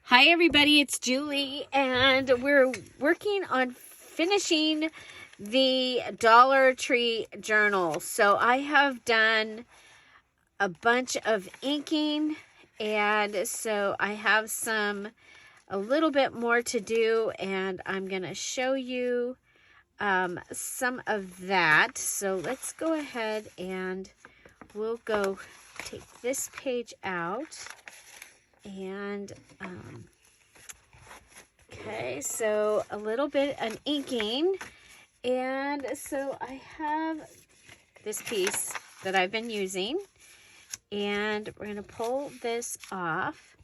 Hi everybody, it's Julie, and we're working on finishing the Dollar Tree journal. So I have done a bunch of inking, and so I have a little bit more to do, and I'm going to show you some of that. So let's go ahead and we'll go take this page out. And okay, so a little bit of inking, and so I have this piece that I've been using, and we're going to pull this off.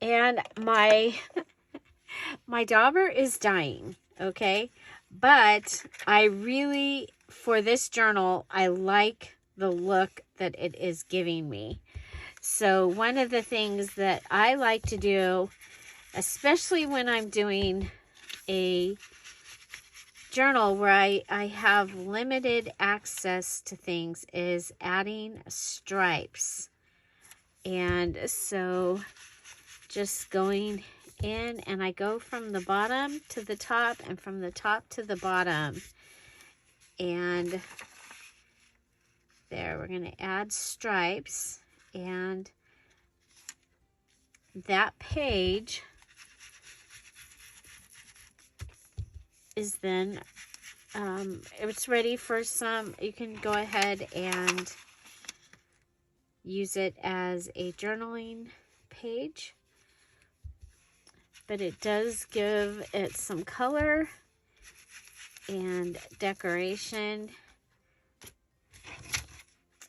And my dauber is dying, okay, but I really, for this journal, I like the look that it is giving me. So one of the things that I like to do, especially when I'm doing a journal where I have limited access to things, is adding stripes. And so just going in, and I go from the bottom to the top and from the top to the bottom. And there, we're going to add stripes. And that page is then, it's ready for some, you can go ahead and use it as a journaling page. But it does give it some color and decoration.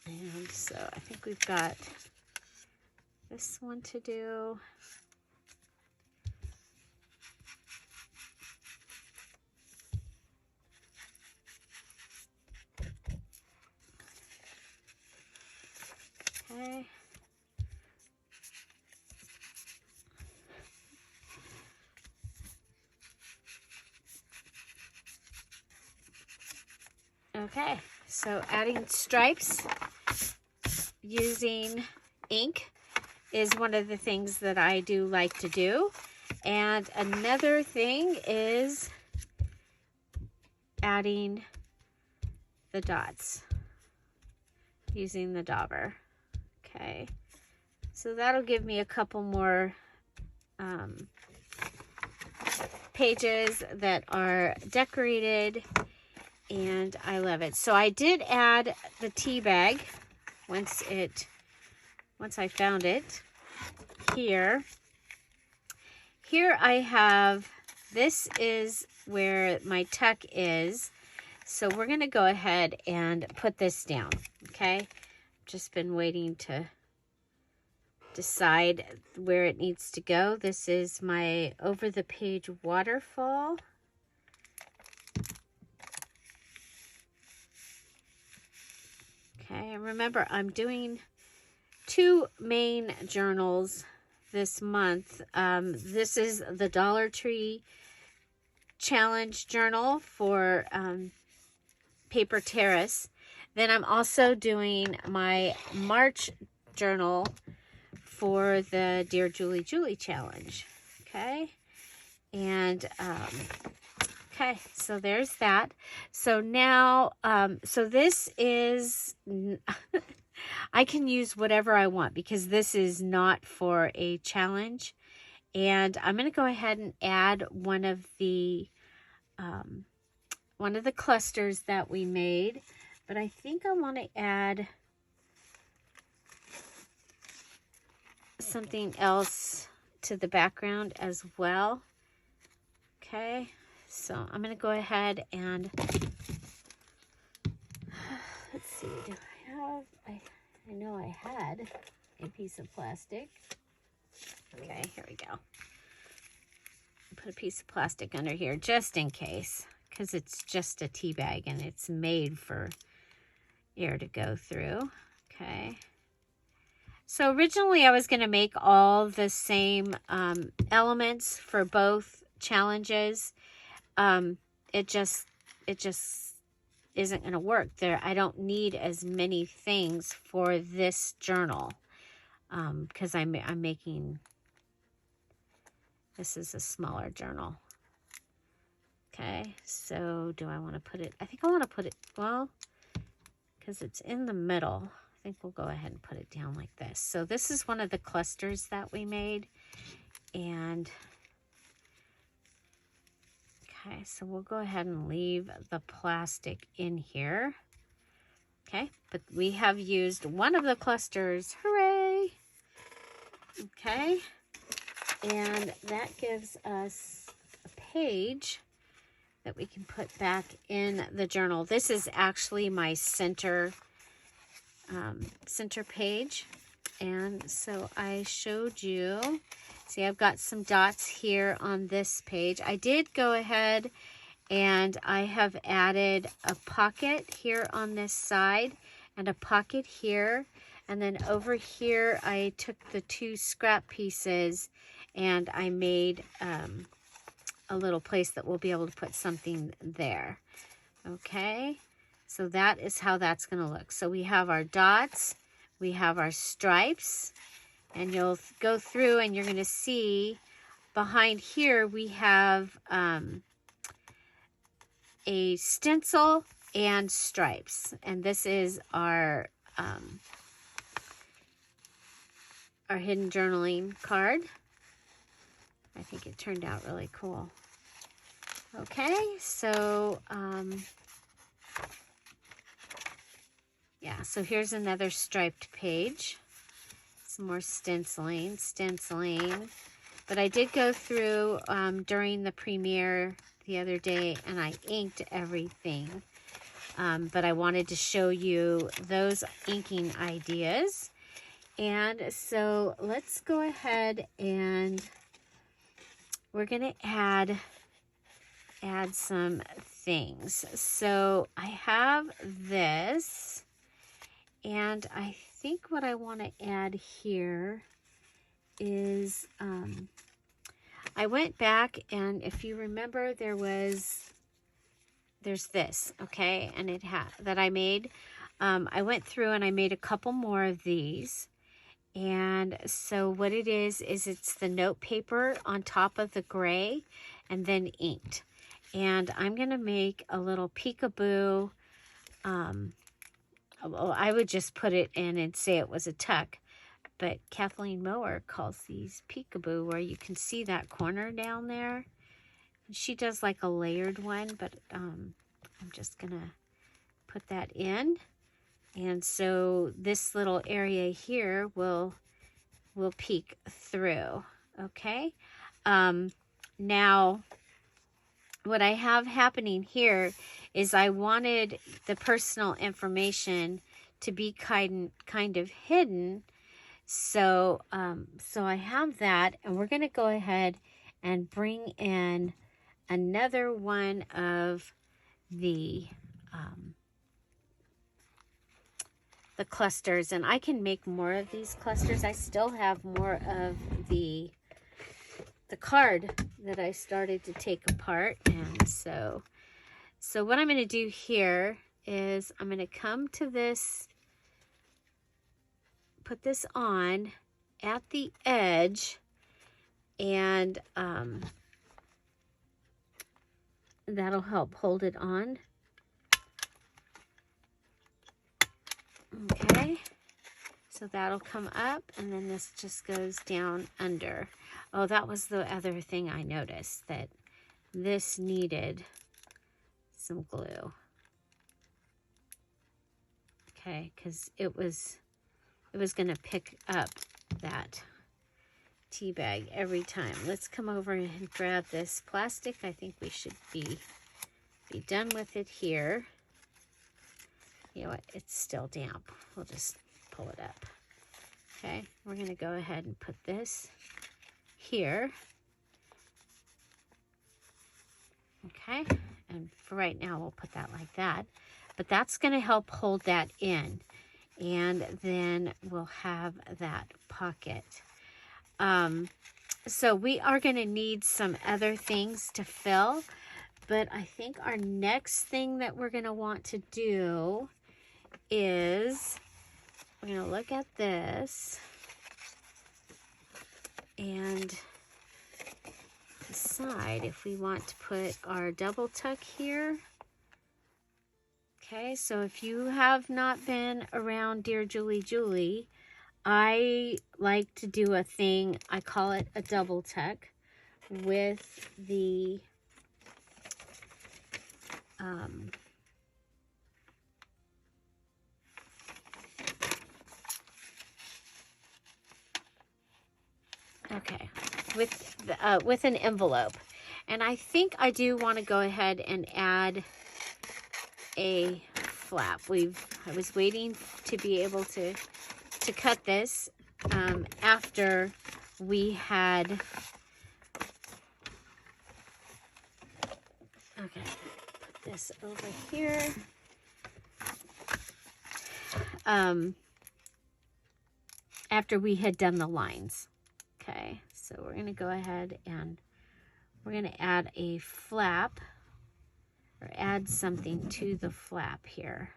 And so I think we've got this one to do. Okay. Okay, so adding stripes using ink is one of the things that I do like to do. And another thing is adding the dots using the dauber. Okay, so that'll give me a couple more pages that are decorated, and I love it. So I did add the tea bag once I found it. Here I have, this is where my tuck is. So we're going to go ahead and put this down, okay? Just been waiting to decide where it needs to go. This is my over the page waterfall. Okay, and remember, I'm doing 2 main journals this month. This is the Dollar Tree Challenge journal for Paper Terrace. Then I'm also doing my March journal for the Dear Julie Julie Challenge. Okay, and okay, so there's that. So now, so this is, I can use whatever I want because this is not for a challenge. And I'm going to go ahead and add one of the clusters that we made. But I think I want to add something else to the background as well. Okay, so I'm going to go ahead and let's see, do I have, I know I had a piece of plastic. Okay, here we go. Put a piece of plastic under here just in case, because it's just a tea bag and it's made for air to go through. Okay. So originally I was going to make all the same elements for both challenges. It just isn't going to work there. I don't need as many things for this journal because I'm making This is a smaller journal. Okay, so do I want to put it, I think I want to put it, well, because it's in the middle, I think we'll go ahead and put it down like this. So this is one of the clusters that we made. And, okay, so we'll go ahead and leave the plastic in here. Okay, but we have used one of the clusters. Hooray! Okay, and that gives us a page that we can put back in the journal. This is actually my center page. And so I showed you, see, I've got some dots here on this page. I did go ahead and I have added a pocket here on this side and a pocket here. And then over here, I took the 2 scrap pieces and I made a little place that we'll be able to put something there. Okay, so that is how that's going to look. So we have our dots, we have our stripes, and you'll go through and you're going to see behind here we have a stencil and stripes. And this is our hidden journaling card. I think it turned out really cool. Okay, so yeah, so here's another striped page. Some more stenciling. But I did go through during the premiere the other day and I inked everything. But I wanted to show you those inking ideas. And so let's go ahead and we're going to add some things. So I have this, and I think what I want to add here is I went back, and if you remember, there's this, okay, and it that I made. I went through and I made a couple more of these. And so what it is it's the note paper on top of the gray and then inked. And I'm going to make a little peekaboo. I would just put it in and say it was a tuck. But Kathleen Mower calls these peekaboo, where you can see that corner down there. She does like a layered one, but I'm just going to put that in. And so this little area here will peek through, okay? Now, what I have happening here is I wanted the personal information to be kind of hidden. So, so I have that, and we're going to go ahead and bring in another one of the clusters, and I can make more of these clusters. I still have more of the card that I started to take apart. And so what I'm going to do here is I'm going to come to this, put this on at the edge, and that'll help hold it on. Okay, so that'll come up, and then this just goes down under. Oh, that was the other thing I noticed, that this needed some glue. Okay, because it was going to pick up that tea bag every time. Let's come over and grab this plastic. I think we should be done with it here. You know what, it's still damp. We'll just pull it up. Okay, we're going to go ahead and put this here. Okay, and for right now, we'll put that like that. But that's going to help hold that in. And then we'll have that pocket. So we are going to need some other things to fill. But I think our next thing that we're going to want to do is we're going to look at this, and decide if we want to put our double tuck here. Okay, so if you have not been around Dear Julie Julie, I like to do a thing, I call it a double tuck, with the okay, with an envelope. And I think I do want to go ahead and add a flap. I was waiting to be able to cut this after we had, okay, put this over here. After we had done the lines. Okay, so we're going to go ahead and we're going to add a flap, or add something to the flap here.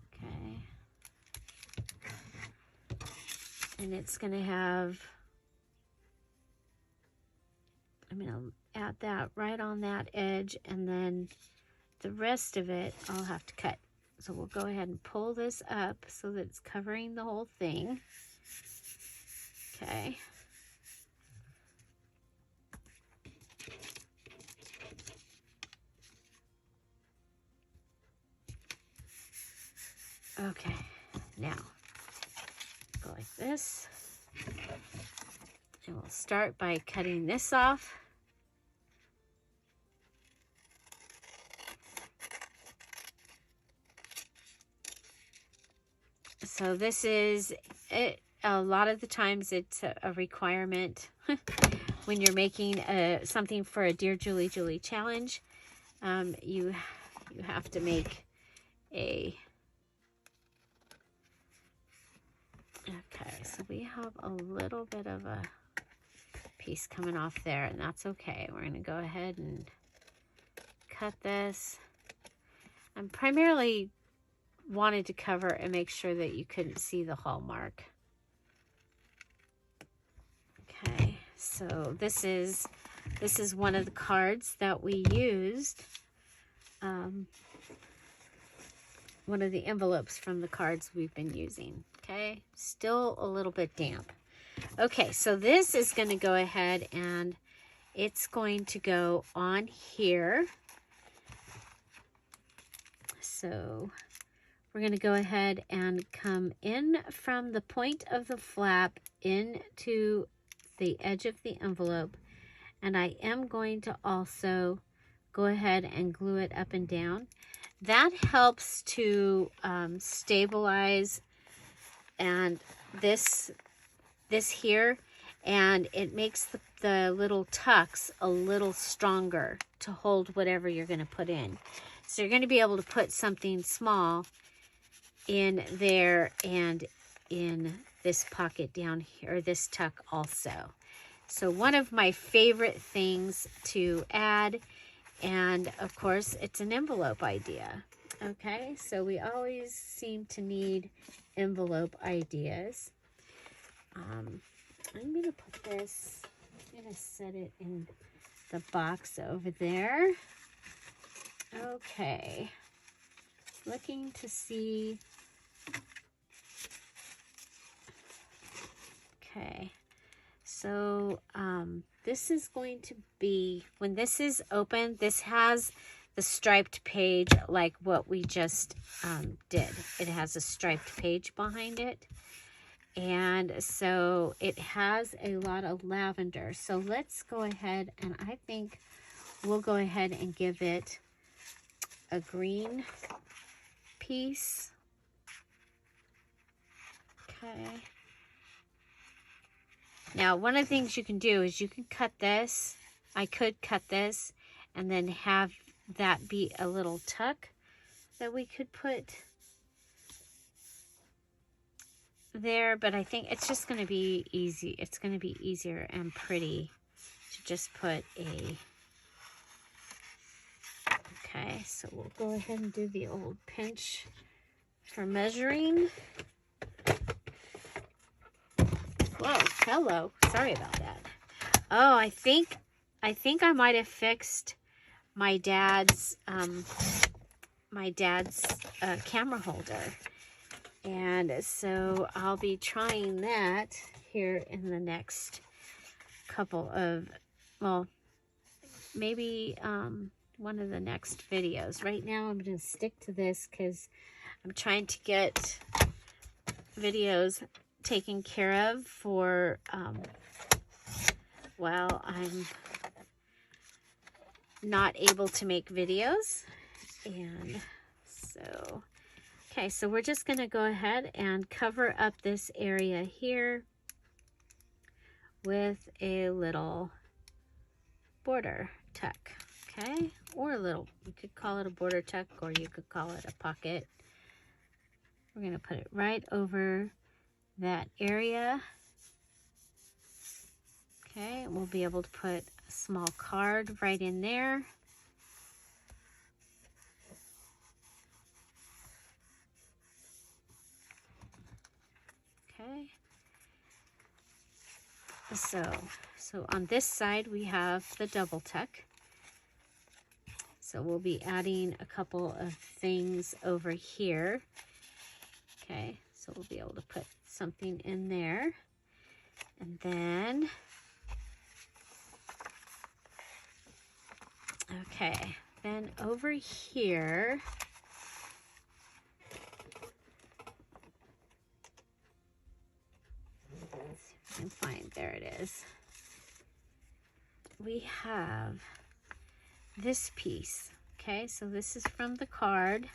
Okay. And it's going to have, I'm going to add that right on that edge, and then the rest of it I'll have to cut. So we'll go ahead and pull this up so that it's covering the whole thing. Okay. Okay, now go like this. And we'll start by cutting this off. So this is it. A lot of the times it's a requirement when you're making something for a Dear Julie Julie challenge. You have to make a, okay, so we have a little bit of a piece coming off there, and that's okay. We're going to go ahead and cut this. I'm primarily wanted to cover and make sure that you couldn't see the hallmark. Okay, so this is one of the cards that we used. One of the envelopes from the cards we've been using. Okay, still a little bit damp. Okay, so this is going to go ahead and it's going to go on here. So we're going to go ahead and come in from the point of the flap into the edge of the envelope, and I am going to also go ahead and glue it up and down. That helps to stabilize and this here, and it makes the little tucks a little stronger to hold whatever you're going to put in. So you're going to be able to put something small in there and in this pocket down here, or this tuck also. So one of my favorite things to add, and of course it's an envelope idea. Okay, so we always seem to need envelope ideas. I'm going to put this, I'm going to set it in the box over there. Okay, looking to see. Okay, so this is going to be, when this is open, this has the striped page like what we just did. It has a striped page behind it. And so it has a lot of lavender. So let's go ahead, and I think we'll go ahead and give it a green piece. Okay. Now, one of the things you can do is you can cut this. I could cut this and then have that be a little tuck that we could put there, but I think it's just going to be easy. It's going to be easier and pretty to just put a, okay, so we'll go ahead and do the old pinch for measuring. Whoa, hello, sorry about that. Oh, I think I might have fixed my dad's camera holder. And so I'll be trying that here in the next couple of, well, maybe one of the next videos. Right now I'm going to stick to this because I'm trying to get videos taken care of for while I'm not able to make videos. And so, okay, so we're just going to go ahead and cover up this area here with a little border tuck, okay? Or a little, you could call it a border tuck, or you could call it a pocket. We're going to put it right over that area. Okay, we'll be able to put a small card right in there. Okay. So on this side we have the double tuck. So we'll be adding a couple of things over here. Okay, so we'll be able to put something in there. And then, okay, then over here, let's see if I can find, there it is. We have this piece. Okay, so this is from the card.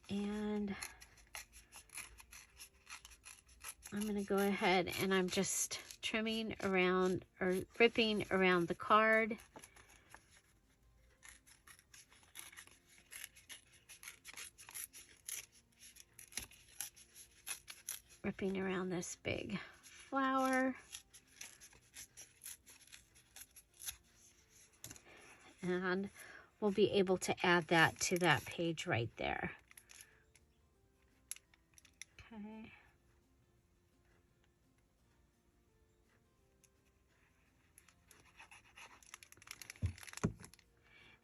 And I'm going to go ahead and I'm just trimming around or ripping around the card. Ripping around this big flower. And we'll be able to add that to that page right there. Okay.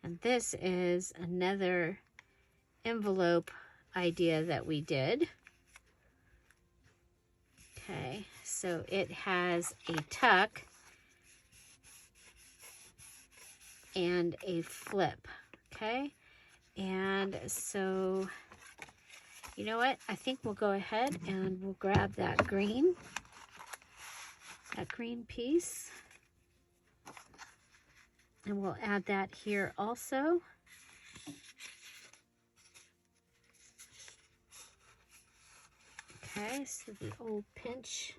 And this is another envelope idea that we did. Okay, so it has a tuck and a flip. Okay, and so you know what? I think we'll go ahead and we'll grab that green piece. And we'll add that here also. Okay, so the old pinch.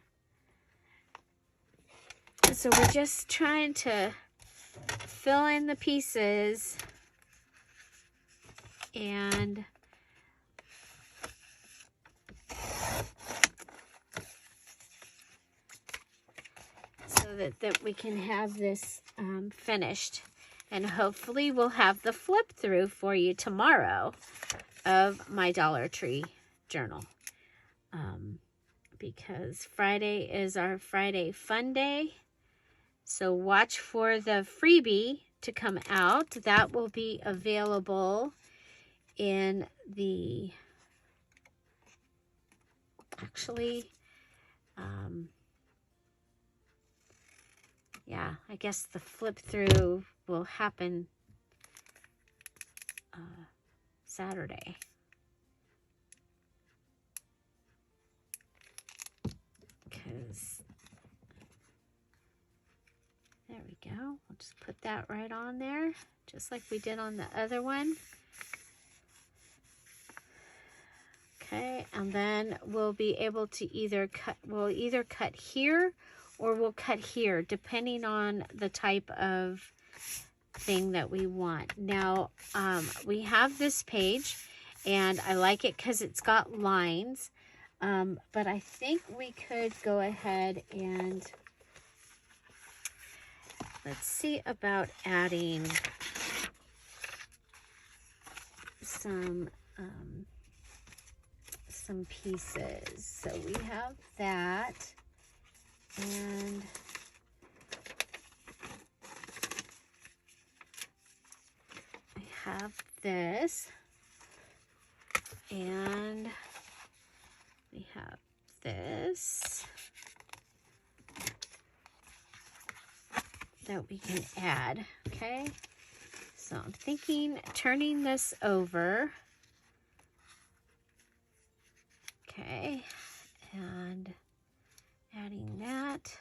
And so we're just trying to fill in the pieces and so that we can have this finished. And hopefully we'll have the flip through for you tomorrow of my Dollar Tree journal. Because Friday is our Friday fun day. So watch for the freebie to come out. That will be available in the, actually, yeah, I guess the flip through will happen Saturday. Because, there we go. We'll just put that right on there, just like we did on the other one. Okay, and then we'll be able to either cut here or we'll cut here, depending on the type of thing that we want. Now, we have this page, and I like it because it's got lines, but I think we could go ahead and let's see about adding some some pieces. So we have that, and I have this, and we have this that we can add. Okay, so I'm thinking turning this over. Okay, and adding that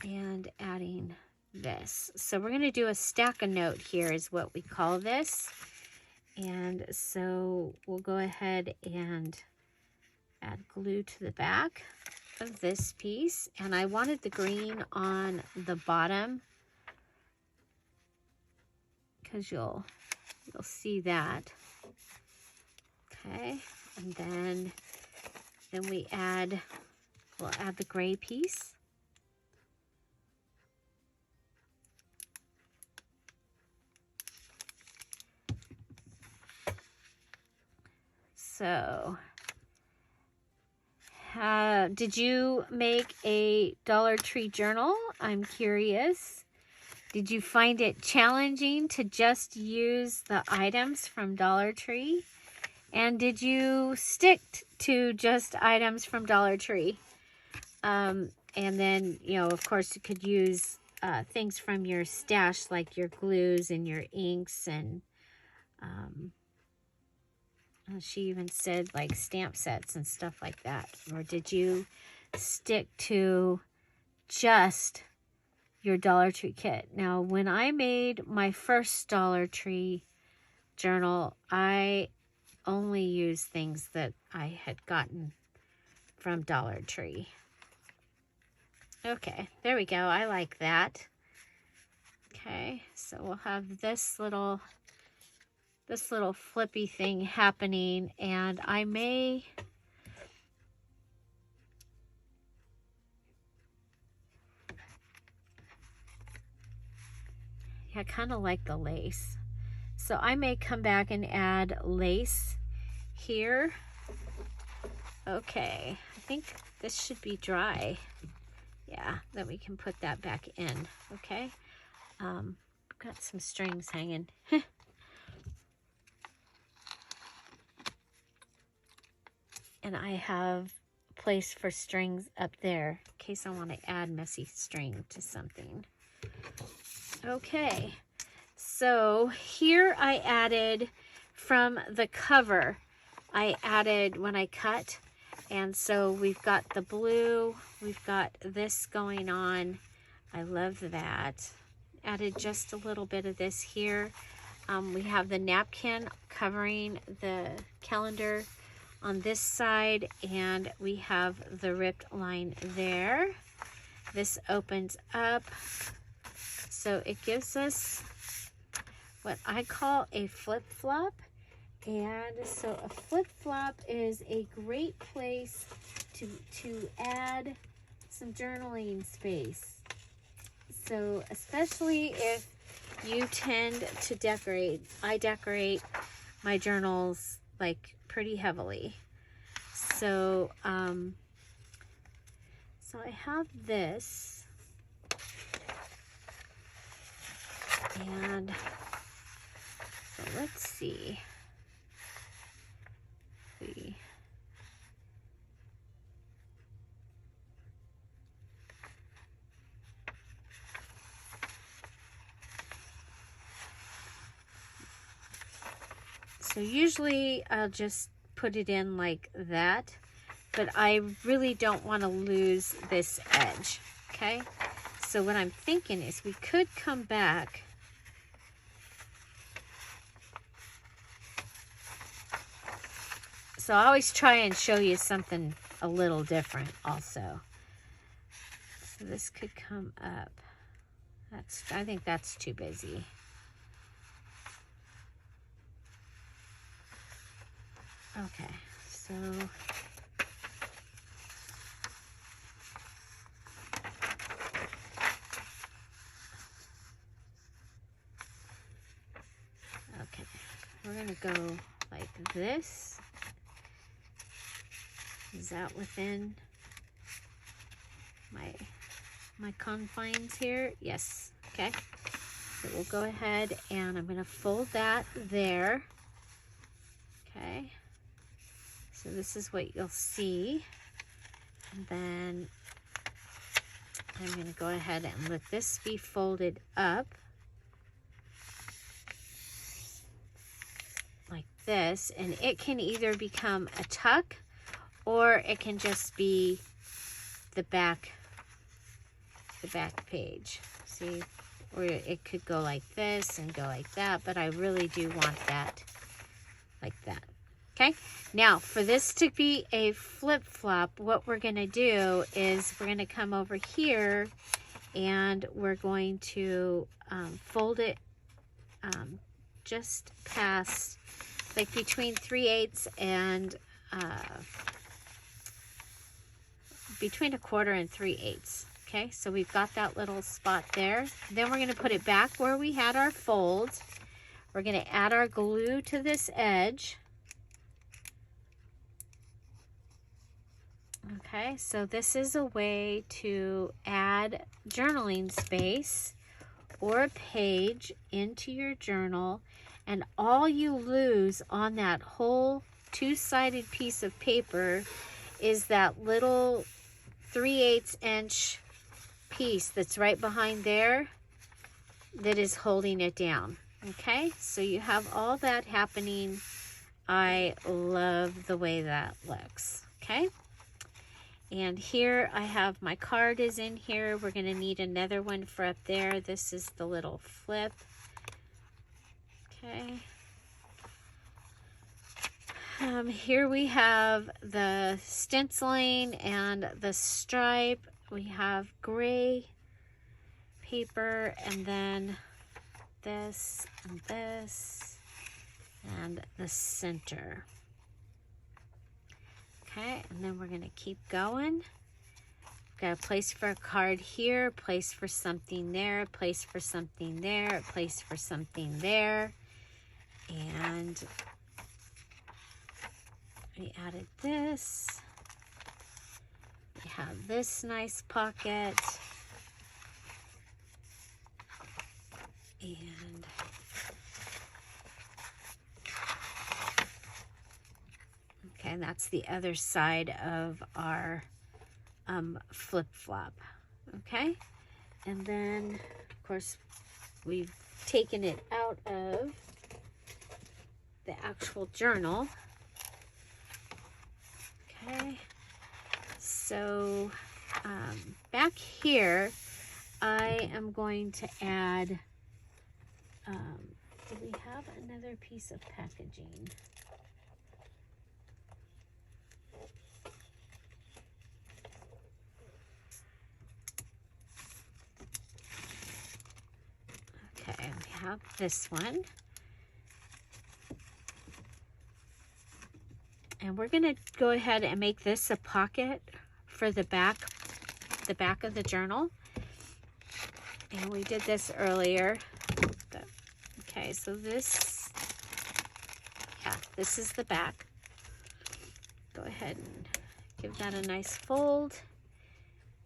and adding this. So we're going to do a stack a note here is what we call this. And so we'll go ahead and add glue to the back of this piece. And I wanted the green on the bottom because you'll see that. Okay, and then we'll add the gray piece. So, did you make a Dollar Tree journal? I'm curious. Did you find it challenging to just use the items from Dollar Tree? And did you stick to just items from Dollar Tree? And then, you know, of course, you could use things from your stash, like your glues and your inks. And she even said, like, stamp sets and stuff like that. Or did you stick to just your Dollar Tree kit? Now, when I made my first Dollar Tree journal, I only use things that I had gotten from Dollar Tree. Okay, there we go. I like that. Okay, so we'll have this little flippy thing happening, and I kind of like the lace. So I may come back and add lace here. Okay, I think this should be dry. Yeah, then we can put that back in. Okay, I've got some strings hanging. And I have a place for strings up there in case I want to add messy string to something. Okay, so here I added from the cover, I added when I cut, and so we've got the blue, we've got this going on. I love that. Added just a little bit of this here. We have the napkin covering the calendar on this side, and we have the ripped line there. This opens up, so it gives us what I call a flip-flop. And so a flip-flop is a great place to add some journaling space. So especially if you tend to decorate, I decorate my journals like pretty heavily. So, so I have this, and so let's see. So usually I'll just put it in like that, but I really don't want to lose this edge, okay? So what I'm thinking is we could come back so I always try and show you something a little different also. So this could come up. I think that's too busy. Okay, so okay, we're gonna go like this Is that within my confines here? Yes. Okay. So we'll go ahead and I'm going to fold that there. Okay. So this is what you'll see. And then I'm going to go ahead and let this be folded up like this. And it can either become a tuck or it can just be the back page. See? Or it could go like this and go like that, but I really do want that like that. Okay, now for this to be a flip-flop, what we're going to do is we're going to come over here and we're going to fold it just past, like between 3/8 and between 1/4 and 3/8. Okay, so we've got that little spot there. Then we're going to put it back where we had our fold. We're going to add our glue to this edge. Okay, so this is a way to add journaling space or a page into your journal, and all you lose on that whole two-sided piece of paper is that little 3/8 inch piece that's right behind there that is holding it down. Okay, so you have all that happening. I love the way that looks. Okay, and here I have my card is in here. We're going to need another one for up there. This is the little flip. Okay, here we have the stenciling and the stripe. We have gray paper, and then this and this and the center. Okay, and then we're going to keep going. Got a place for a card here, place for something there, place for something there, place for something there. And we added this. We have this nice pocket. And okay, and that's the other side of our flip-flop. Okay, and then of course we've taken it out of the actual journal. Okay, so back here I am going to add, do we have another piece of packaging? Okay, we have this one. And we're going to go ahead and make this a pocket for the back of the journal. And we did this earlier. But, okay, so this, yeah, this is the back. Go ahead and give that a nice fold.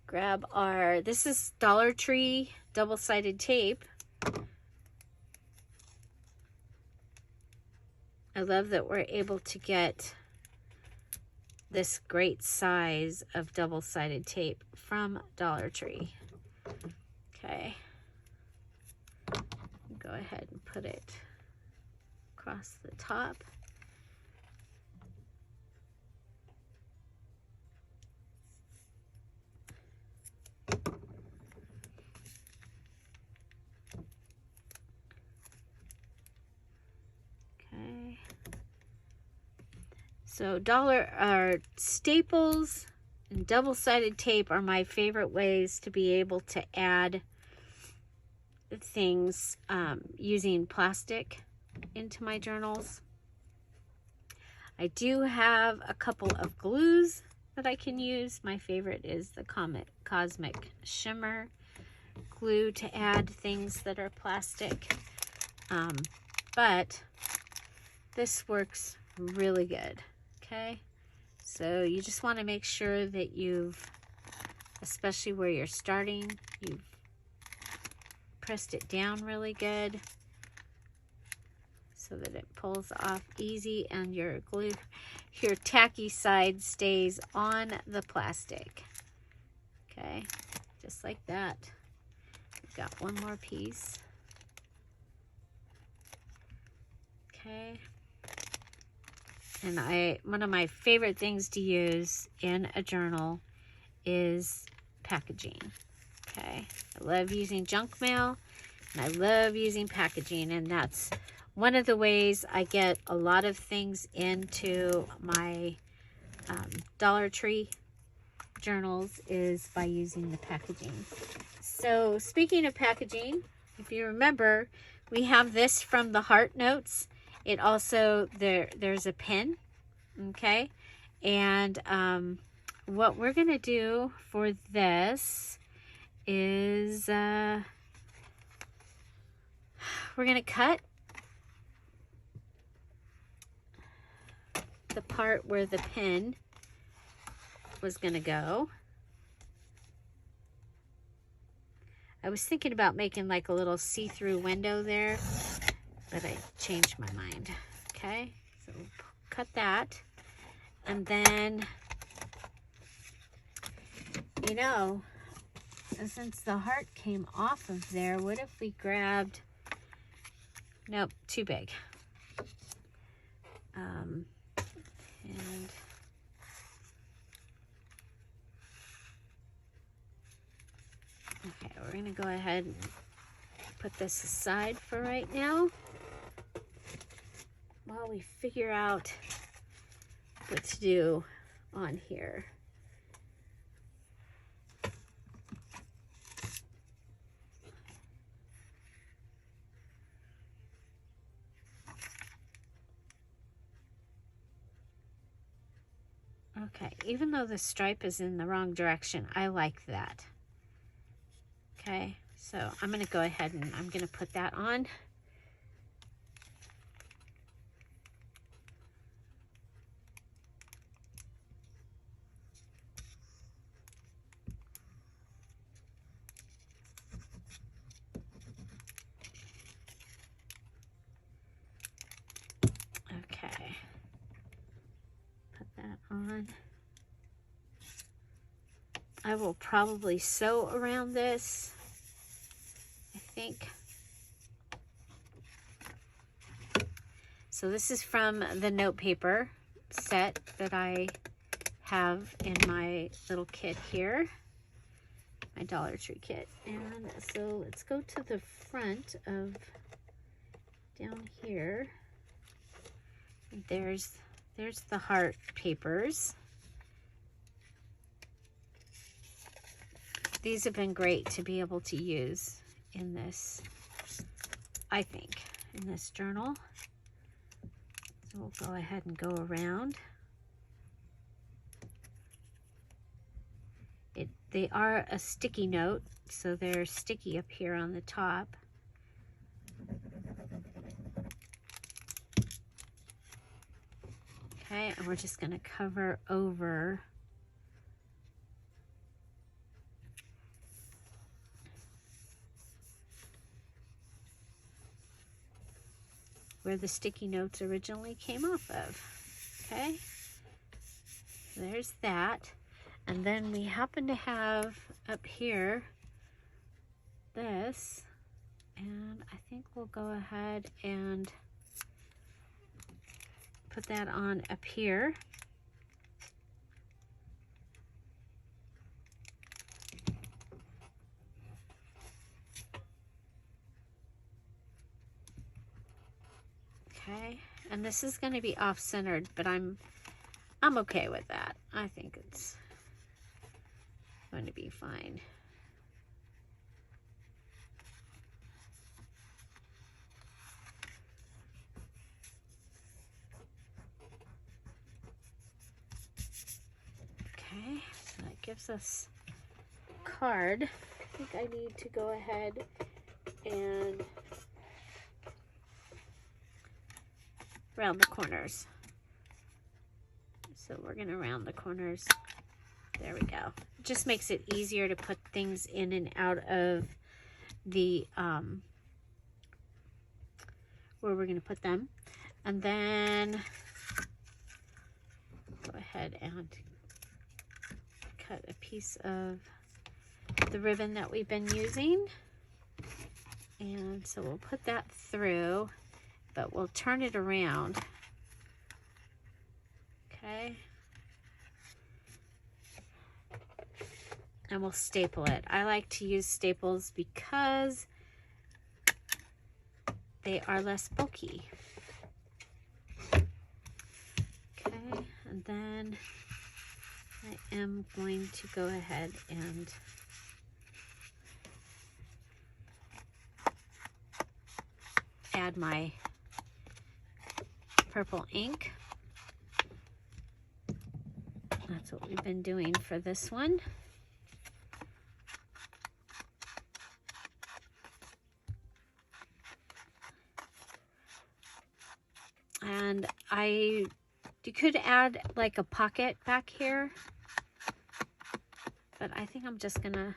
Grab our, this is Dollar Tree double-sided tape. I love that we're able to get this great size of double-sided tape from Dollar Tree. Okay, go ahead and put it across the top. Okay. So staples and double-sided tape are my favorite ways to be able to add things using plastic into my journals. I do have a couple of glues that I can use. My favorite is the Cosmic Shimmer glue to add things that are plastic. But this works really good. Okay, So you just want to make sure that you've, especially where you're starting, you've pressed it down really good so that it pulls off easy and your glue, your tacky side stays on the plastic. Okay, just like that. We've got one more piece. Okay. And one of my favorite things to use in a journal is packaging. Okay, I love using junk mail and I love using packaging, and that's one of the ways I get a lot of things into my Dollar Tree journals is by using the packaging. So speaking of packaging, if you remember, we have this from the Heart Notes. It also, there's a pin, okay? And what we're going to do for this is we're going to cut the part where the pin was going to go. I was thinking about making like a little see-through window there, but I changed my mind. Okay, so cut that. And then, you know, since the heart came off of there, what if we grabbed, nope, too big. And okay, we're gonna go ahead and put this aside for right now while we figure out what to do on here. Okay, even though the stripe is in the wrong direction, I like that. Okay, so I'm going to go ahead and I'm going to put that on. Okay, put that on. I will probably sew around this, I think. So this is from the note paper set that I have in my little kit here, my Dollar Tree kit. And so let's go to the front of down here. There's the heart papers. These have been great to be able to use in this, I think, in this journal. So we'll go ahead and go around. They are a sticky note, so they're sticky up here on the top. Okay, and we're just going to cover over where the sticky notes originally came off of. Okay, there's that. And then we happen to have up here this, and I think we'll go ahead and put that on up here. Okay, and this is going to be off-centered, but I'm okay with that. I think it's going to be fine. Okay, so that gives us a card. I think I need to go ahead and round the corners. So we're going to round the corners. There we go. It just makes it easier to put things in and out of the, where we're going to put them. And then go ahead and cut a piece of the ribbon that we've been using. And so we'll put that through, but we'll turn it around. Okay. And we'll staple it. I like to use staples because they are less bulky. Okay, and then I am going to go ahead and add my purple ink. That's what we've been doing for this one. And you could add like a pocket back here, but I think I'm just gonna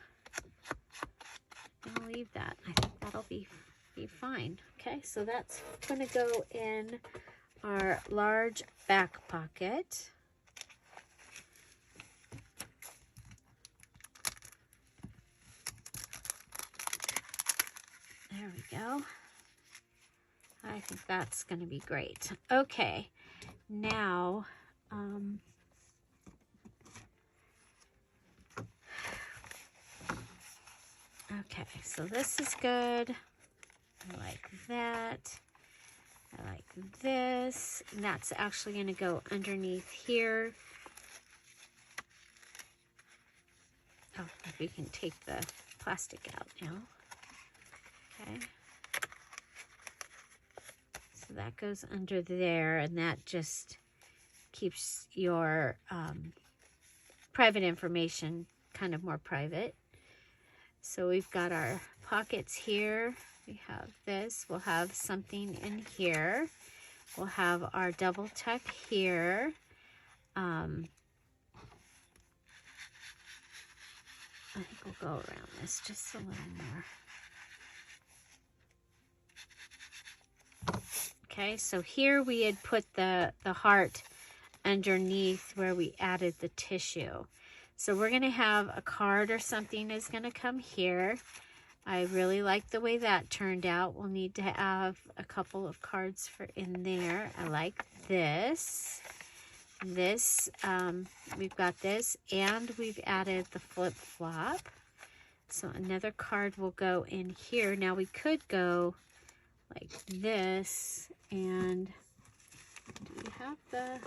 leave that. I think that'll be fine. Okay, so that's gonna go in our large back pocket. There we go. I think that's going to be great. Okay, now, okay, so this is good. I like that. I like this. And that's actually going to go underneath here. Oh, we can take the plastic out now. Okay. So that goes under there, and that just keeps your private information kind of more private. So we've got our pockets here. We have this. We'll have something in here. We'll have our double tuck here. I think we'll go around this just a little more. Okay, so here we had put the heart underneath where we added the tissue. So we're going to have a card or something is going to come here. I really like the way that turned out. We'll need to have a couple of cards for in there. I like this. This, we've got this, and we've added the flip-flop. So another card will go in here. Now we could go like this, and do we have the...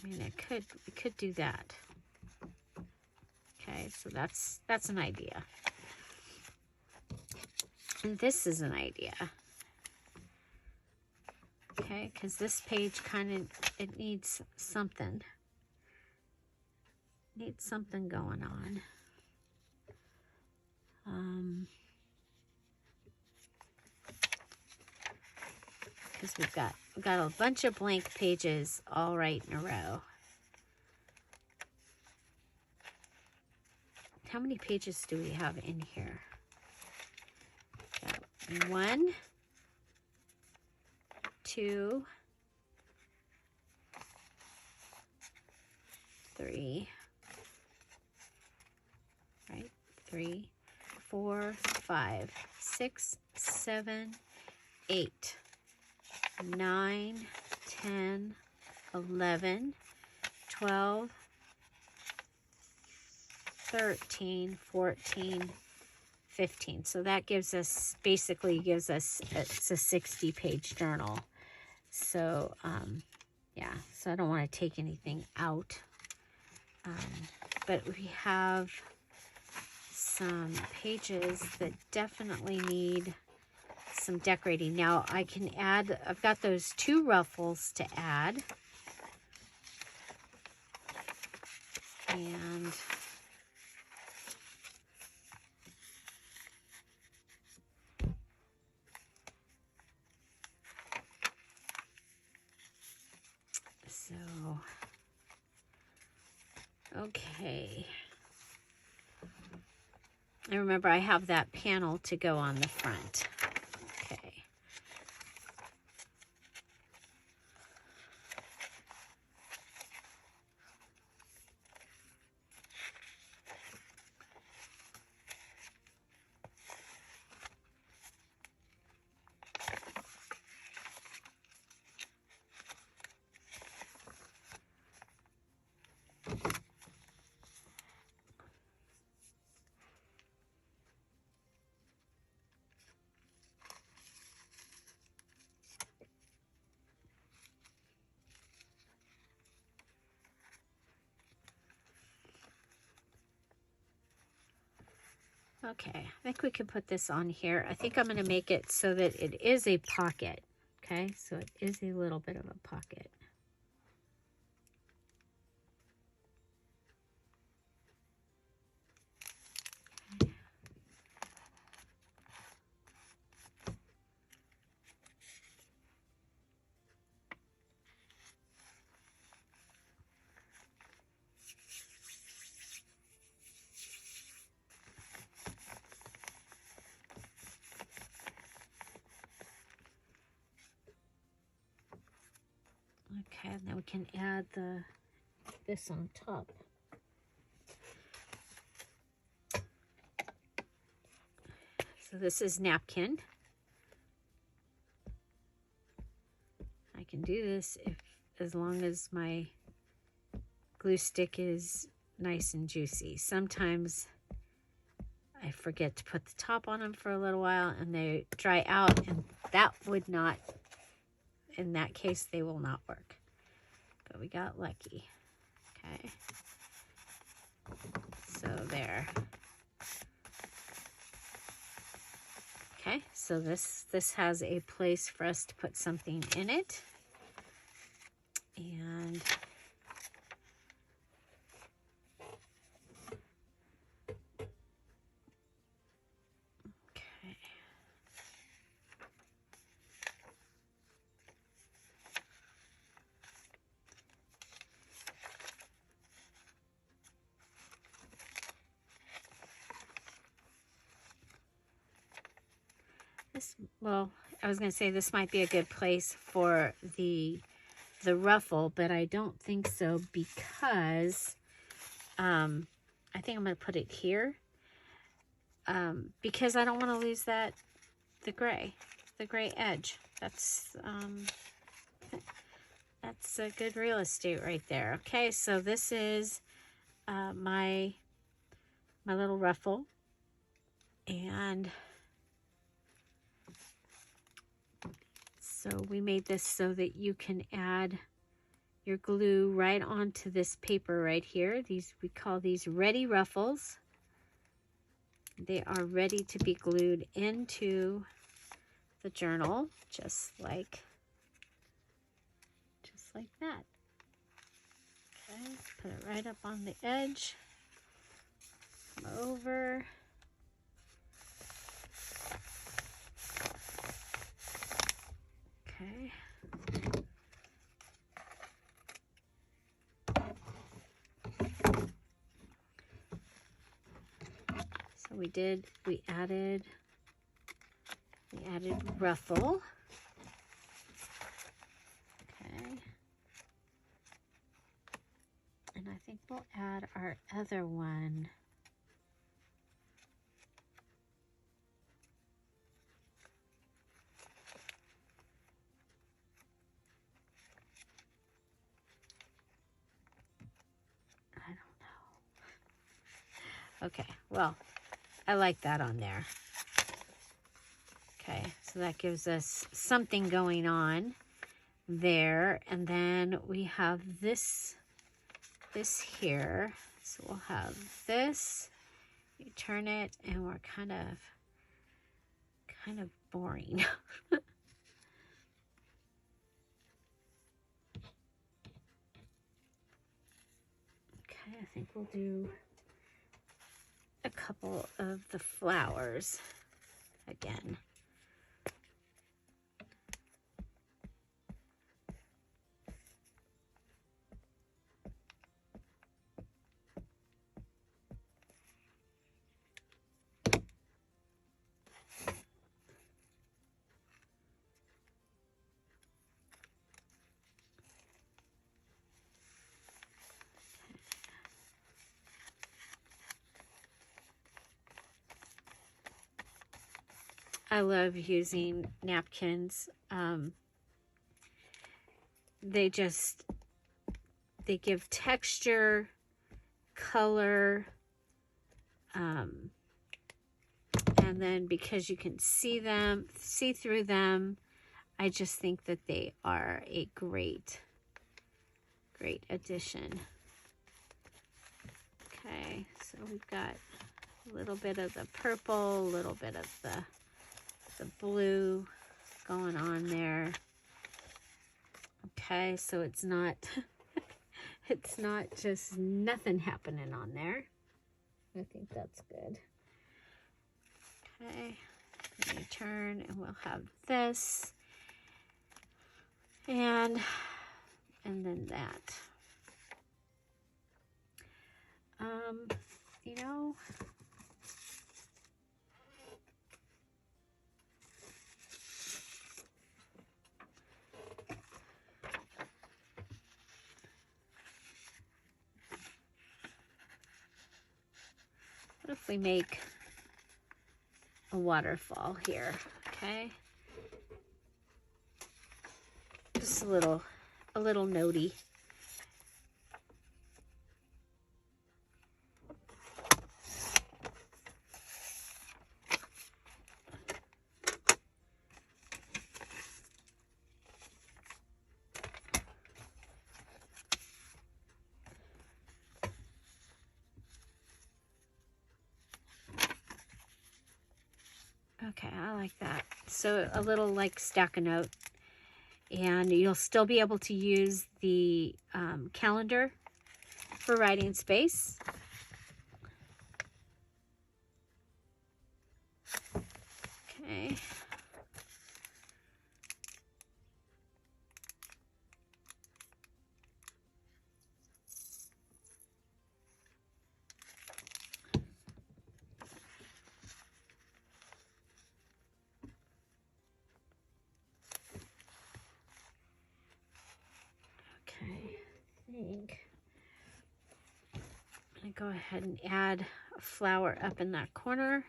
I mean, we could do that. Okay, so that's an idea. And this is an idea. Okay, because this page kind of, it needs something. Needs something going on. Because we've got a bunch of blank pages all right in a row. How many pages do we have in here? Got 1, 2, 3, right? 3, 4, 5, 6, 7, 8, 9, 10, 11, 12, 13, 14, 15. So that gives us, basically gives us, it's a 60-page journal. So, yeah, so I don't want to take anything out. But we have some pages that definitely need some decorating. Now I can add, I've got those 2 ruffles to add. And Okay. And remember, I have that panel to go on the front. Okay. Okay, I think we can put this on here. I think I'm going to make it so that it is a pocket. Okay, so it is a little bit of a pocket. Okay, and then we can add this on top. So this is napkin. I can do this as long as my glue stick is nice and juicy. Sometimes I forget to put the top on them for a little while and they dry out, and that would not, in that case, they will not work. But we got lucky. Okay. So there. Okay, so this has a place for us to put something in it. And okay. Well, I was going to say this might be a good place for the ruffle, but I don't think so because I think I'm going to put it here because I don't want to lose the gray edge. That's a good real estate right there. Okay, so this is my little ruffle, and so we made this so that you can add your glue right onto this paper right here. We call these ready ruffles. They are ready to be glued into the journal, just like that. Okay, put it right up on the edge. Come over. Okay. So we added ruffle. Okay. And I think we'll add our other one. I don't know. Okay, well, I like that on there. Okay, so that gives us something going on there. And then we have this here. So we'll have this. You turn it, and we're kind of boring. Okay, I think we'll do a couple of the flowers again. I love using napkins. They give texture, color, and then because you can see through them, I just think that they are a great addition. Okay, so we've got a little bit of the purple, a little bit of the blue going on there. Okay, so it's not it's not just nothing happening on there. I think that's good. Okay, let me turn and we'll have this and then that. You know, what if we make a waterfall here? Okay, just a little notey. Okay, I like that. So a little like stack a note. And you'll still be able to use the calendar for writing space. Okay. I think I'm going to go ahead and add a flower up in that corner.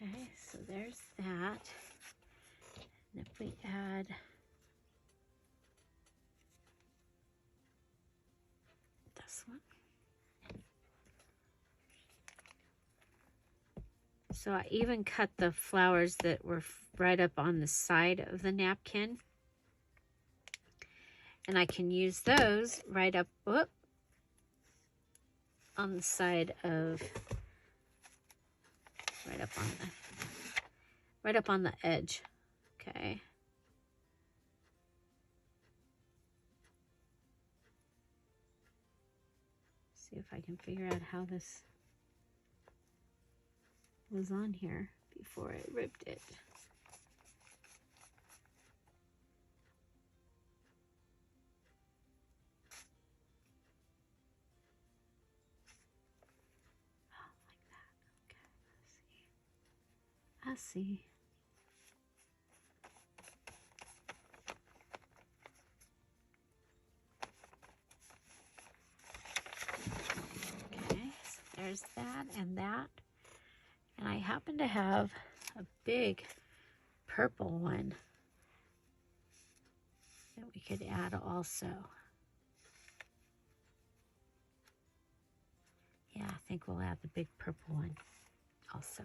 Okay, so there's that. And if we add this one. So I even cut the flowers that were right up on the side of the napkin. And I can use those right up, on the side of, right up on the edge. Okay. See if I can figure out how this was on here before I ripped it. Oh, like that. Okay, I see. Okay, so there's that and that. And I happen to have a big purple one that we could add also. Yeah, I think we'll add the big purple one also.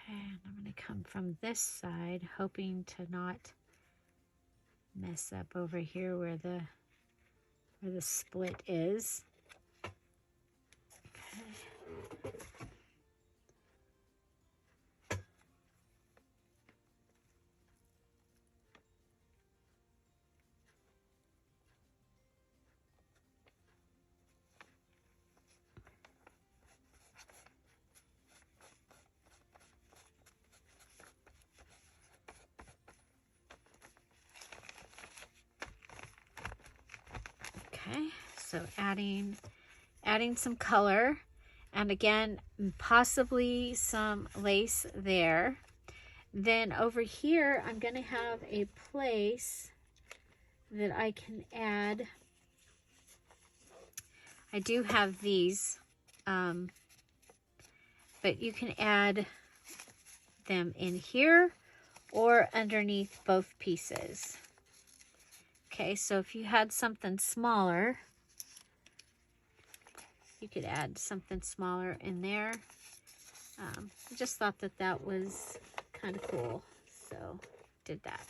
And I'm going to come from this side, hoping to not mess up over here where the split is. Okay. Okay, so adding some color, and again, possibly some lace there. Then over here, I'm going to have a place that I can add. I do have these, but you can add them in here or underneath both pieces. Okay, so if you had something smaller, you could add something smaller in there. I just thought that that was kind of cool, so did that.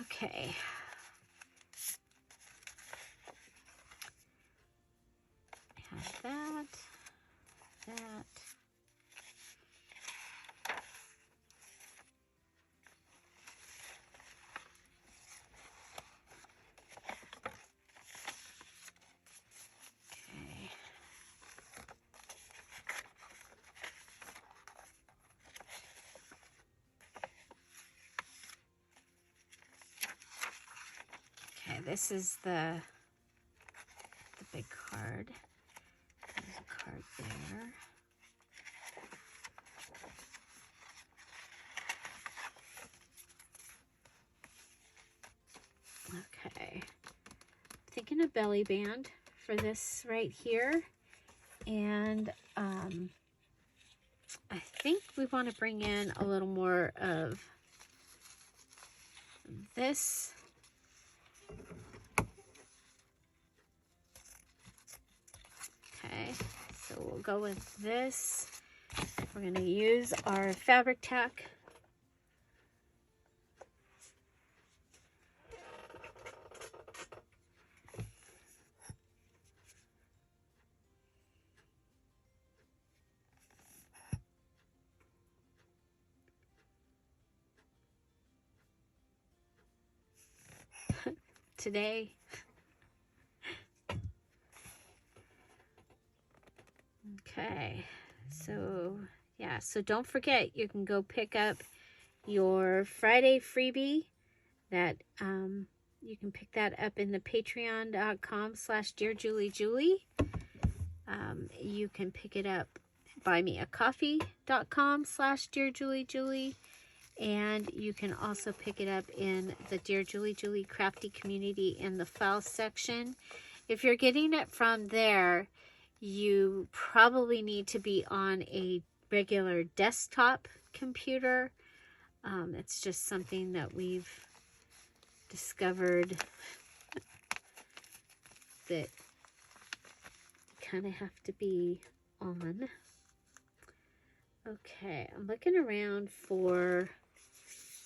Okay. Have that. Okay, this is the big card. There's a card there. Okay, thinking a belly band for this right here, and I think we want to bring in a little more of this. Okay, so we'll go with this. We're going to use our fabric tack. Today. Okay, so yeah, so don't forget, you can go pick up your Friday freebie. That you can pick that up in the patreon.com/DearJulieJulie. You can pick it up buymeacoffee.com/DearJulieJulie. And you can also pick it up in the Dear Julie Julie Crafty community in the file section. If you're getting it from there, you probably need to be on a regular desktop computer. It's just something that we've discovered that you kind of have to be on. Okay, I'm looking around for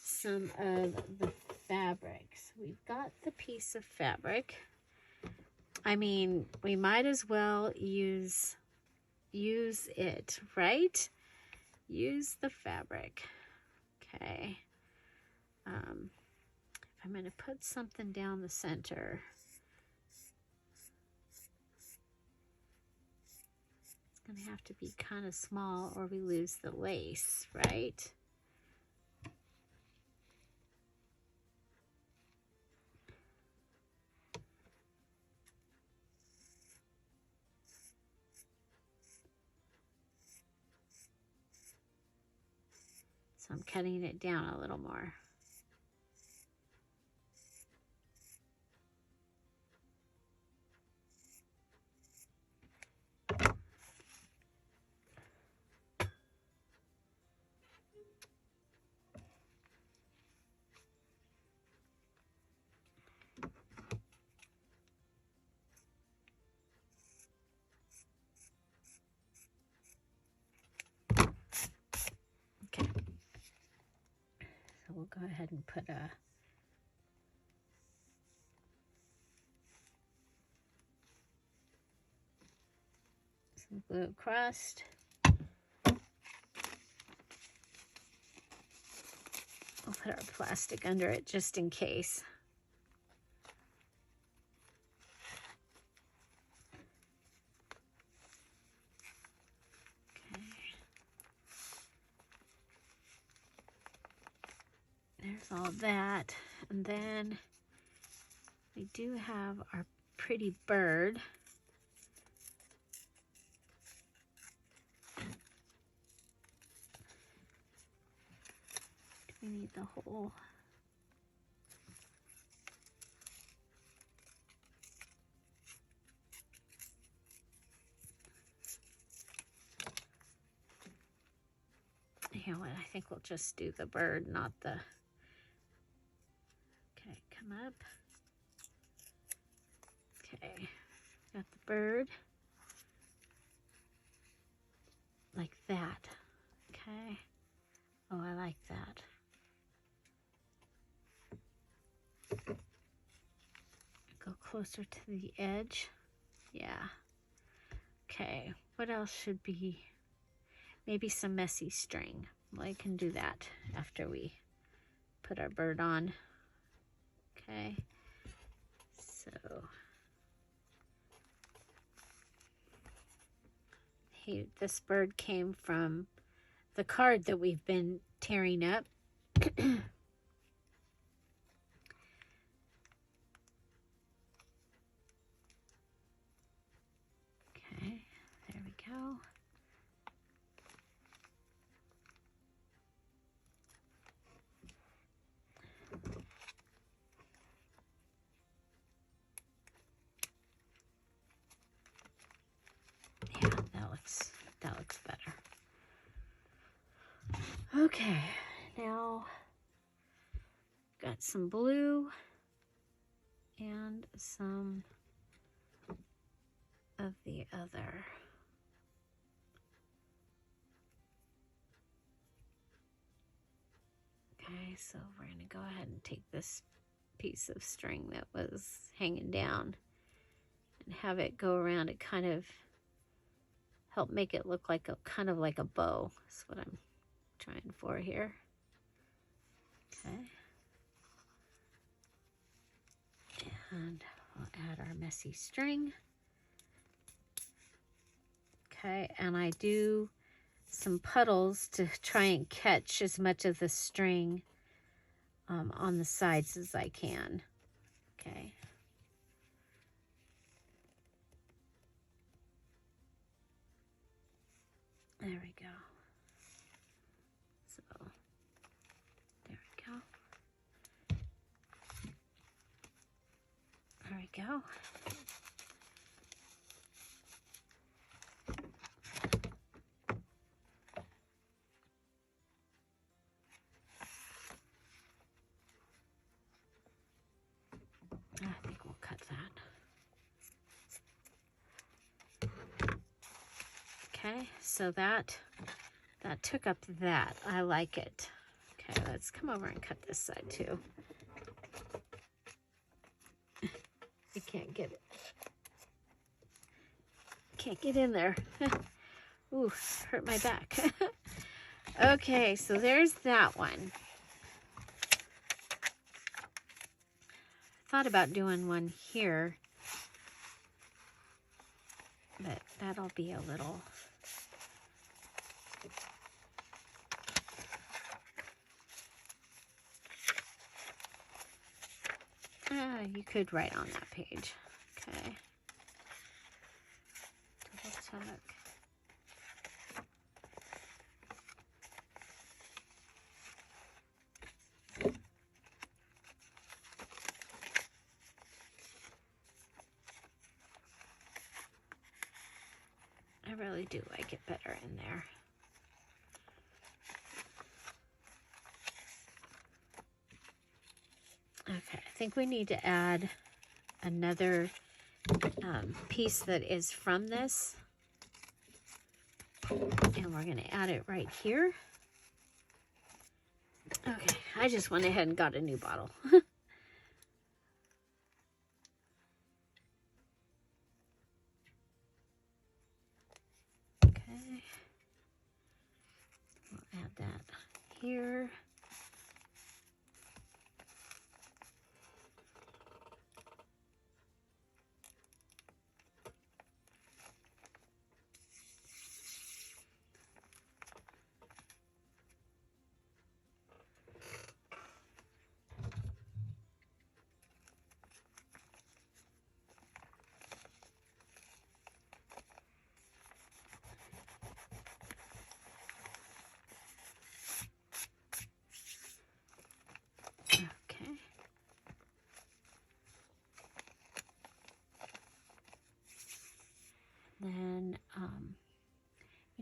some of the fabrics. We've got the piece of fabric. I mean, we might as well use it, right? Use the fabric. Okay. If I'm going to put something down the center, it's going to have to be kind of small or we lose the lace, right? So I'm cutting it down a little more. Okay. So we'll go ahead and put some glue across. We'll put our plastic under it just in case. Okay. There's all that. And then we do have our pretty bird. We need the whole. You know what? I think we'll just do the bird, not the. Okay, come up. Okay, got the bird. Like that. Okay. Oh, I like that. Go closer to the edge. Yeah. Okay, what else should be? Maybe some messy string. Well, I can do that after we put our bird on. Okay, so this bird came from the card that we've been tearing up. Okay, there we go. Yeah, that looks better. Okay, now got some blue and some of the other. Okay, so we're going to go ahead and take this piece of string that was hanging down and have it go around and kind of help make it look like a kind of like a bow. That's what I'm trying for here. Okay. And I'll add our messy string. Okay, and I do some puddles to try and catch as much of the string on the sides as I can. Okay. There we go. So, there we go. There we go. I think we'll cut that. Okay, so that took up that. I like it. Okay, let's come over and cut this side too. I can't get it. Can't get in there. Ooh, hurt my back. Okay, so there's that one. Thought about doing one here, but that'll be a little. You could write on that page. Okay. Double check. I really do like it better in there. Okay, I think we need to add another piece that is from this. And we're going to add it right here. Okay, I just went ahead and got a new bottle. Okay, we'll add that here.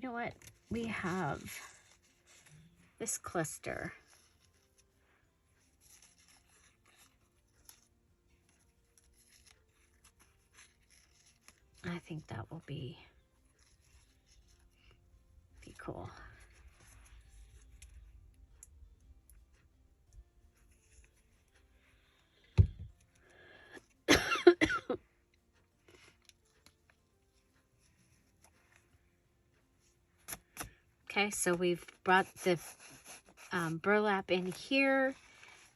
know what? We have this cluster. I think that will be cool. Okay, so we've brought the burlap in here,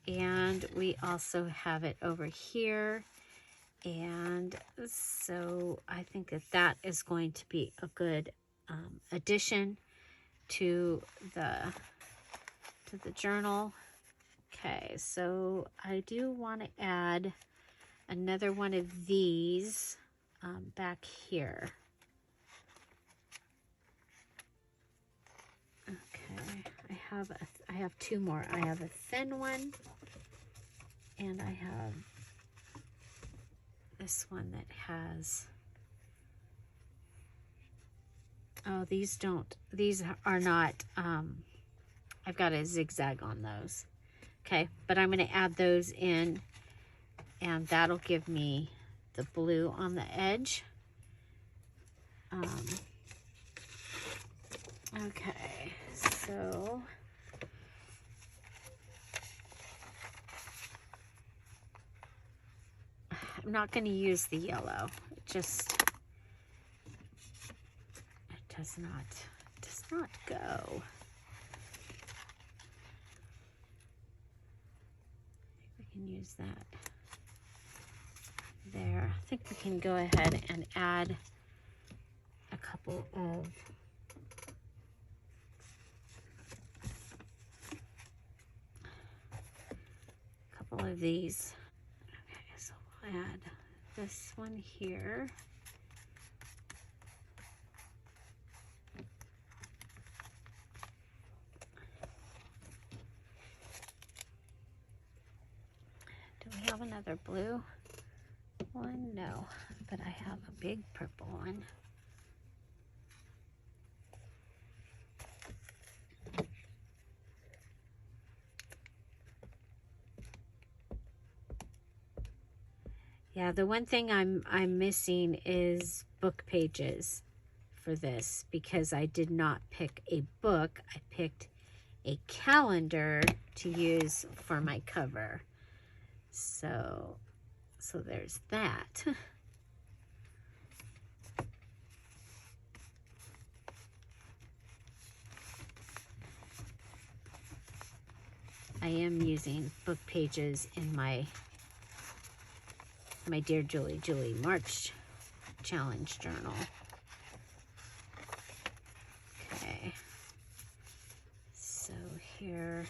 and we also have it over here. And so I think that that is going to be a good addition to the journal. Okay, so I do want to add another one of these back here. Okay, I have two more. I have a thin one, and I have this one that has, oh, these are not, I've got a zigzag on those. Okay, but I'm going to add those in, and that'll give me the blue on the edge. Okay, so I'm not going to use the yellow. It does not go. We can use that there. I think we can go ahead and add a couple of these. Okay, so we'll add this one here. Do we have another blue one? No, but I have a big purple one. Yeah, the one thing I'm missing is book pages for this, because I did not pick a book. I picked a calendar to use for my cover. So there's that. I am using book pages in my Dear Julie March Challenge journal. Okay, so here,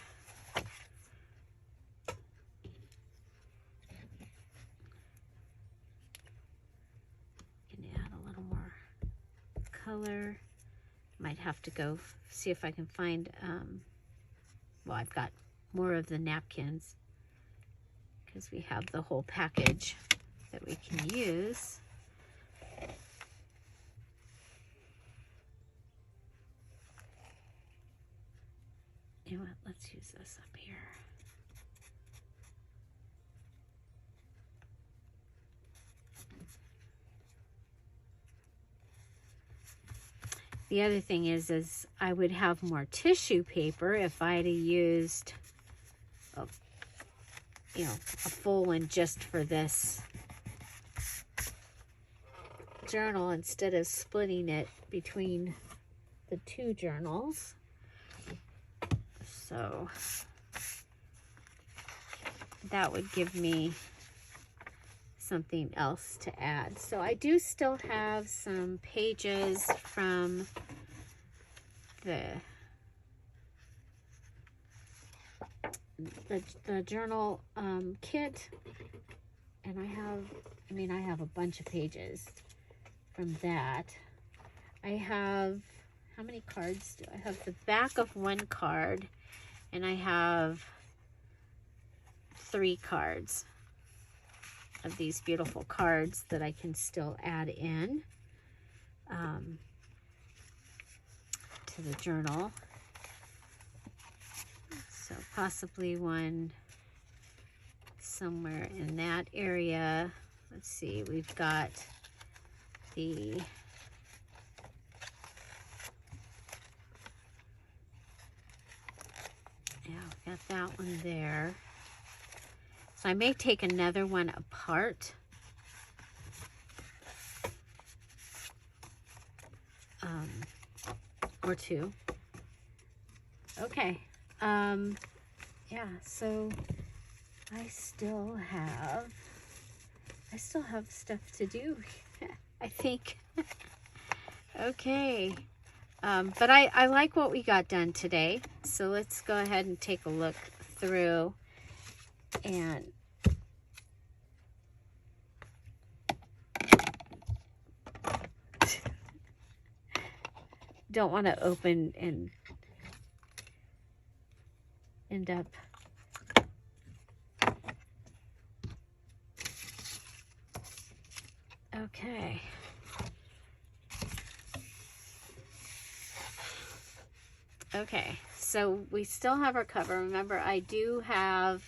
can add a little more color. Might have to go see if I can find, well, I've got more of the napkins, because we have the whole package that we can use. You know what, let's use this up here. The other thing is I would have more tissue paper if I had used a full one just for this journal, instead of splitting it between the two journals. So that would give me something else to add. So I do still have some pages from the journal kit, and I have a bunch of pages from that. I have, how many cards do I have? The back of one card, and I have 3 cards of these beautiful cards that I can still add in. to the journal. So possibly one somewhere in that area. Let's see, we've got the got that one there. So I may take another one apart. Or two. Okay. Yeah, so I still have stuff to do, I think. Okay. But I like what we got done today. So let's go ahead and take a look through and don't want to open and end up okay. Okay, so we still have our cover. Remember, I do have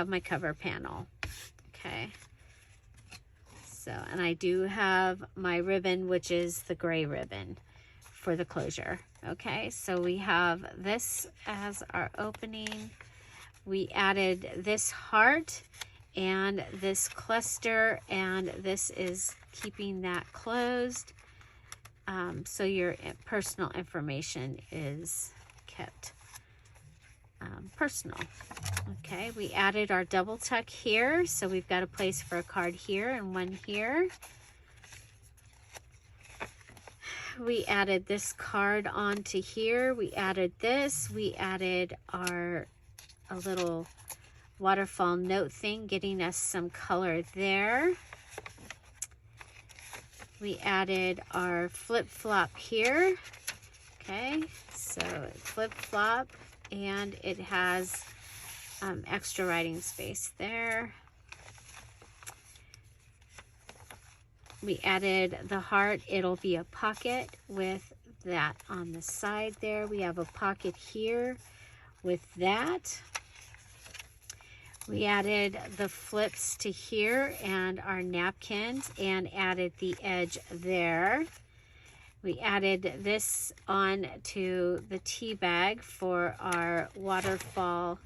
my cover panel. Okay. So, and I do have my ribbon, which is the gray ribbon for the closure. Okay, so we have this as our opening. We added this heart and this cluster, and this is keeping that closed. So your personal information is kept personal. Okay, we added our double tuck here, so we've got a place for a card here and one here. We added this card onto here. We added this. We added a little waterfall note thing, getting us some color there. We added our flip-flop here. Okay, so flip-flop, and it has extra writing space there. We added the heart. It'll be a pocket with that on the side there. We have a pocket here with that. We added the flips to here and our napkins and added the edge there. We added this on to the tea bag for our waterfall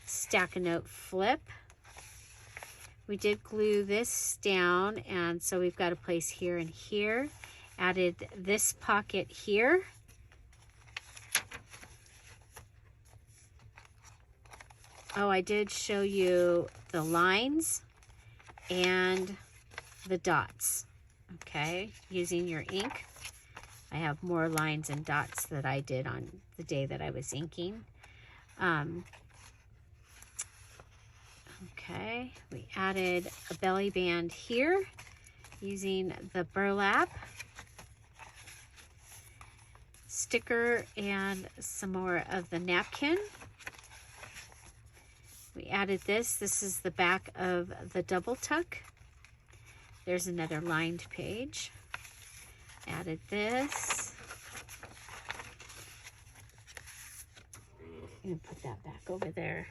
stack-a-note flip. We did glue this down, and so we've got a place here and here. Added this pocket here. Oh, I did show you the lines and the dots, okay, using your ink. I have more lines and dots that I did on the day that I was inking. Okay, we added a belly band here using the burlap, sticker, and some more of the napkin. We added this. This is the back of the double tuck. There's another lined page. Added this. I'm going to put that back over there.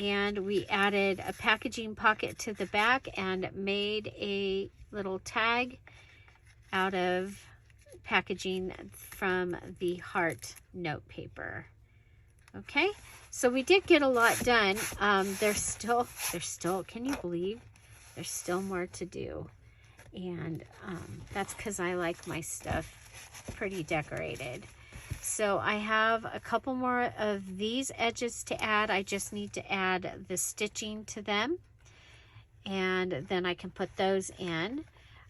And we added a packaging pocket to the back and made a little tag out of packaging from the heart note paper. Okay, so we did get a lot done. There's still, can you believe? There's still more to do. And that's because I like my stuff pretty decorated. So I have a couple more of these edges to add. I just need to add the stitching to them, and then I can put those in.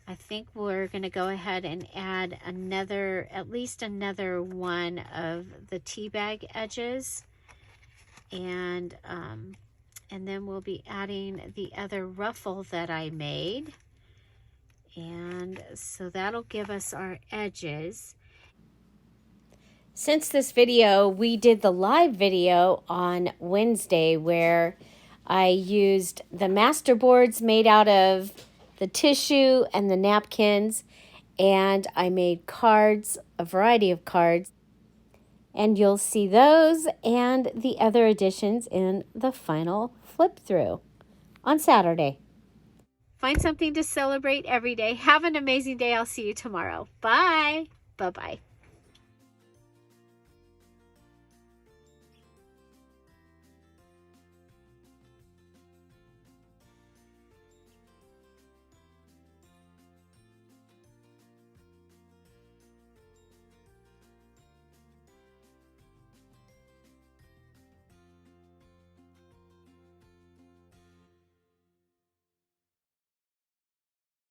I think we're going to go ahead and add at least another one of the tea bag edges, and then we'll be adding the other ruffle that I made, and so that'll give us our edges. Since this video, we did the live video on Wednesday where I used the master boards made out of the tissue and the napkins And I made cards, a variety of cards. And you'll see those and the other additions in the final flip through on Saturday. Find something to celebrate every day. Have an amazing day. I'll see you tomorrow. Bye. Bye-bye.